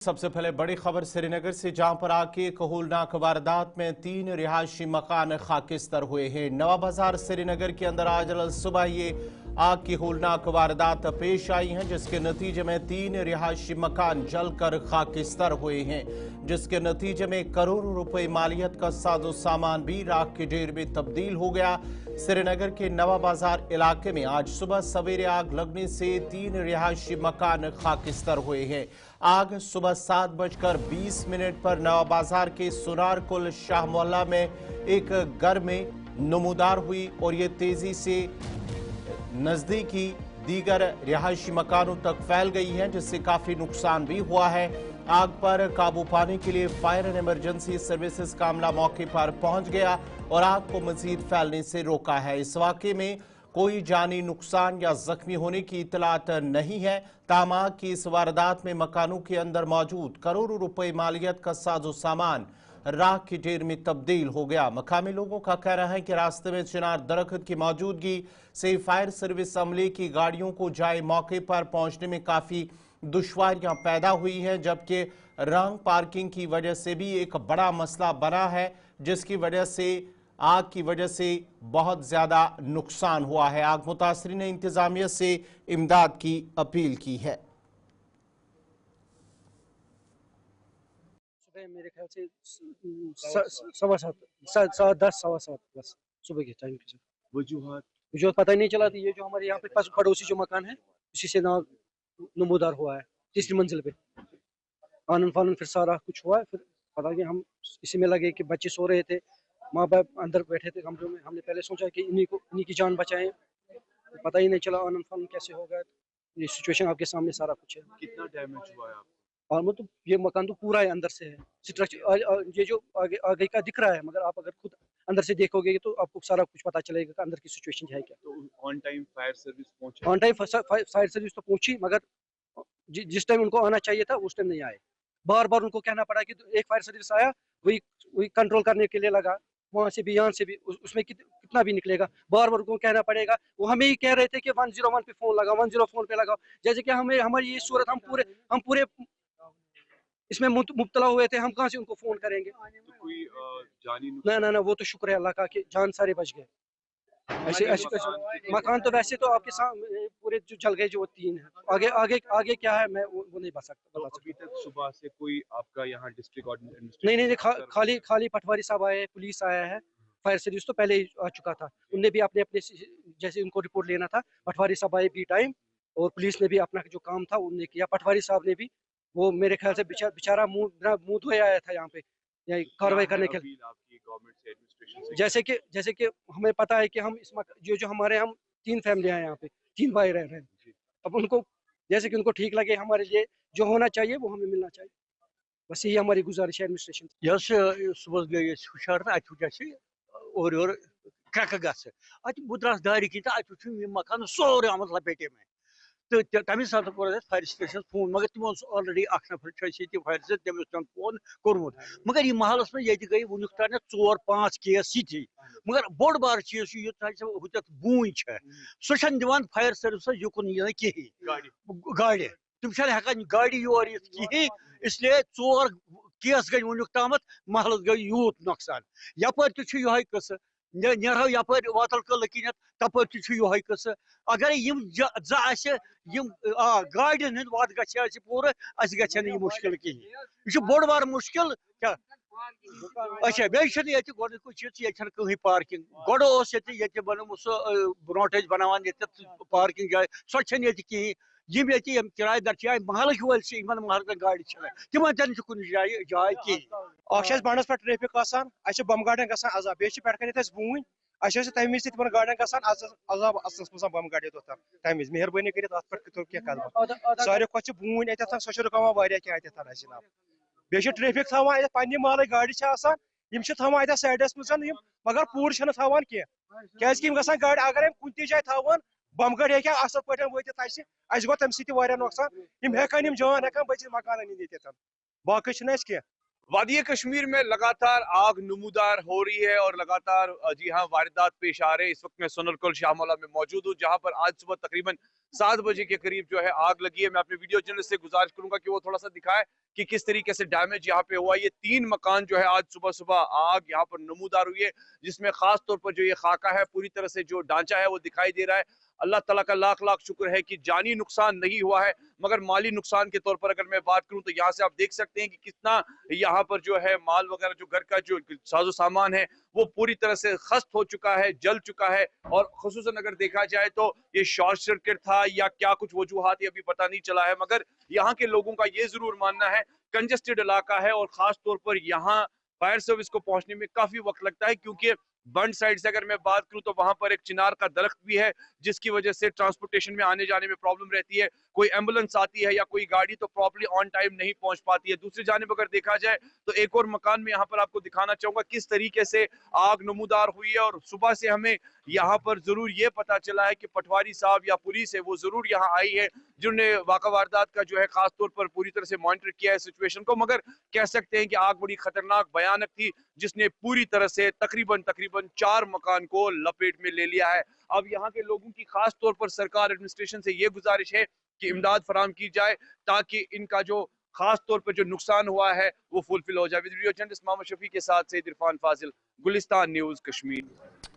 सबसे पहले बड़ी खबर श्रीनगर से, जहां पर आग की एक होलनाक वारदात में 3 रिहायशी मकान खाकिस्तर हुए हैं। नवा बाजार श्रीनगर के अंदर आज सुबह ये आग की होलनाक वारदात पेश आई है, जिसके नतीजे में 3 रिहायशी मकान जलकर खाकिस्तर हुए हैं, जिसके नतीजे में करोड़ों रुपए मालियत का साजो सामान भी राख के ढेर में तब्दील हो गया। श्रीनगर के नवा बाजार इलाके में आज सुबह सवेरे आग लगने से 3 रिहायशी मकान खाकिस्तर हुए हैं। आग सुबह 7:20 पर नवा बाजार के सुनार कुल शाह मोहल्ला में एक घर में नमूदार हुई और ये तेजी से नजदीकी दीगर रिहायशी मकानों तक फैल गई है, जिससे काफी नुकसान भी हुआ है। आग पर काबू पाने के लिए फायर एंड इमरजेंसी सर्विसेज का अमला मौके पर पहुंच गया और आग को मजीद फैलने से रोका है। इस वाकये में कोई जानी नुकसान या जख्मी होने की इतलात नहीं है। ताहम आग की इस वारदात में मकानों के अंदर मौजूद करोड़ों रुपए मालियत का साजो सामान राख की ढेर में तब्दील हो गया। मकामी लोगों का कहना है कि रास्ते में चिनार दरख्त की मौजूदगी से फायर सर्विस अमले की गाड़ियों को जाए मौके पर पहुंचने में काफी दुश्वारियां पैदा हुई हैं, जबकि रॉन्ग पार्किंग की वजह से भी एक बड़ा मसला बना है, जिसकी वजह से आग की वजह से बहुत ज्यादा नुकसान हुआ है। आग मुतासरीन ने इंतजामिया से इमदाद की अपील की है। मेरे ख्याल से 7:15 बस सुबह के टाइम पे वजूहत पता ही नहीं चला थी। ये जो हमारे यहाँ पे पास पड़ोसी जो मकान है उसी से ना नमूदार हुआ है, तीसरी मंजिल पे आनन फानन फिर सारा कुछ हुआ है। फिर पता नहीं, हम इसी में लगे कि बच्चे सो रहे थे, माँ बाप अंदर बैठे थे कमरों में। हमने पहले सोचा कि इन्हीं की जान बचाएं, पता ही नहीं चला आनन फानन कैसे हो गया। ये सिचुएशन आपके सामने सारा कुछ है। कितना डैमेज हुआ है आपको? और मतलब ये मकान तो पूरा है अंदर से है स्ट्रक्चर। ये जो आगे का दिख रहा है, मगर आप अगर खुद अंदर से देखोगे तो आपको सारा कुछ पता चलेगा कि अंदर की सिचुएशन है क्या। तो ऑन टाइम फायर सर्विस पहुंची? ऑन टाइम फायर सर्विस तो पहुंची, मगर जिस टाइम उनको आना चाहिए था उस टाइम नहीं आए। बार बार उनको कहना पड़ा कि एक फायर सर्विस आया, वही कंट्रोल करने के लिए लगा, वहां से भी यहाँ से भी, उसमें कितना भी निकलेगा। बार बार उनको कहना पड़ेगा। वो हमें ही कह रहे थे कि 101 पे फोन लगाओ, 104 पे लगाओ, जैसे कि हमारी ये सूरत, हम पूरे इसमें मुब्तला हुए थे, हम कहाँ से उनको फोन करेंगे। तो कोई जानी नुकसान? ना, वो तो शुक्र है अल्लाह का कि जान सारे बच गए। ऐसे मकान तो वैसे तो आपके सामने पूरे जो जल गए, जो 3 है। आगे क्या है मैं वो नहीं बता सकता। तो अभी तक सुबह से कोई आपका यहाँ डिस्ट्रिक्ट नहीं, खाली पटवारी साहब आए, पुलिस आया है। फायर सर्विस तो पहले ही आ चुका था, उनने भी अपने जैसे उनको रिपोर्ट लेना था। पटवारी साहब आए बी टाइम, और पुलिस ने भी अपना जो काम था उनने किया। पटवारी साहब ने भी, वो मेरे ख्याल से बेचारा मुंह धोए आया था यहाँ पे कार्रवाई करने के लिए। जैसे कि हमें पता है कि हम जो हमारे हम 3 फैमिलियां हैं यहाँ पे, 3 भाई रह रहे हैं। अब उनको जैसे कि उनको ठीक लगे, हमारे लिए जो होना चाहिए वो हमें मिलना चाहिए। बस यही हमारी गुजारिश है एडमिनिस्ट्रेशन। सुबह गए हुशार और क्रक ग बुद्रास दारी की मकान सोरे आमत लपेटे में। तो तमें साथ कोर फायर स्टेशन फोन, मगर तमो ऑलरेडी अख नफर फायर से तम फोन कोर्मुत, मगर ये महलस में ये गई वुक तान 4-5 केस ये, मगर बोड़ बार चीज हुत बून सह दिवान फायर सर्विस युकन कहें गाड़ी, तुम हेकान गाड़ी योर कहें, इसलिए 4 केस गई वुक तामत, महलस गई यूत नुकसान। यपर तह कस नेरहो यपर वातल कल किन तपर तह कस। अगर गाड़ियन हंद वत ग पूरे ग मुश्किल कहें, यह बोड़ बार मुश्किल क्या। अच्छा बे गोक चीज ये कहीं पार्किंग गो बनम सह ब्रोट बनान पार्किंग जाए, सो कहें। यम ये किराएदार महल वल महल गाड़ी तिमन तन कुछ जाए कहें। बंडस पे ट्रैफिक बम गाड़ियां गजाब पे बून तम विज तम गाड़ियां गजाब असलस बम गाड़ियों तम विज मेहरबानी कर कदम सारे खुद बून सो रुकान क्या जनाब। बे ट्रैफिक थवान पे महल गाड़ी थवान साइडस मज, मगर पूरे थवान कह गाड़ी अगर कुछ जाए थवान बम गाड़ी हे असल पे वत गो तम नुकसान। हेकान जान हेकान बचित मकान ये बाकी क्या। वादी कश्मीर में लगातार आग नमूदार हो रही है और लगातार जी हाँ वारदात पेश आ रहे हैं। इस वक्त मैं सोनरकुल शाह मोहल्ला में मौजूद हूँ, जहाँ पर आज सुबह तकरीबन 7 बजे के करीब जो है आग लगी है। मैं अपने वीडियो जर्नलिस्ट से गुजारिश करूंगा कि वो थोड़ा सा दिखाए कि किस तरीके से डैमेज यहाँ पे हुआ। ये 3 मकान जो है आज सुबह सुबह आग यहाँ पर नमूदार हुई है, जिसमें खास तौर पर जो ये खाका है पूरी तरह से जो ढांचा है वो दिखाई दे रहा है। अल्लाह ताला का लाख लाख शुक्र है कि जानी नुकसान नहीं हुआ है, मगर माली नुकसान के तौर पर अगर मैं बात करूं तो यहाँ से आप देख सकते हैं कि कितना यहाँ पर जो है माल वगैरह जो घर का जो साजो सामान है वो पूरी तरह से खस्त हो चुका है, जल चुका है। और खुसूसन अगर देखा जाए तो ये शॉर्ट सर्किट था या क्या कुछ वजूहात अभी पता नहीं चला है, मगर यहाँ के लोगों का ये जरूर मानना है कंजेस्टेड इलाका है और खास तौर पर यहाँ फायर सर्विस को पहुंचने में काफी वक्त लगता है, क्योंकि बंड साइड से अगर मैं बात करूं तो वहां पर एक चिनार का दरख्त भी है जिसकी वजह से ट्रांसपोर्टेशन में आने जाने में प्रॉब्लम रहती है। कोई एम्बुलेंस आती है या कोई गाड़ी तो प्रॉपर्ली ऑन टाइम नहीं पहुंच पाती है। दूसरी जानिब अगर देखा जाए तो एक और मकान में यहाँ पर आपको दिखाना चाहूंगा किस तरीके से आग नमूदार हुई है। और सुबह से हमें यहाँ पर जरूर ये पता चला है कि पटवारी साहब या पुलिस है वो जरूर यहाँ आई है, जिन्होंने वाक़ा वारदात का जो है खास तौर पर पूरी तरह से मॉनिटर किया है सिचुएशन को। मगर कह सकते हैं कि आग बड़ी खतरनाक भयानक थी जिसने पूरी तरह से तकरीबन 4 मकान को लपेट में ले लिया है। अब यहाँ के लोगों की खास तौर पर सरकार एडमिनिस्ट्रेशन से ये गुजारिश है कि इमदाद फराहम की जाए ताकि इनका जो खास तौर पर जो नुकसान हुआ है वो फुलफिल हो जाए। वीडियो जर्नलिस्ट मोहम्मद शफी के साथ सईद इरफान फाजिल, गुलिस्तान न्यूज़ कश्मीर।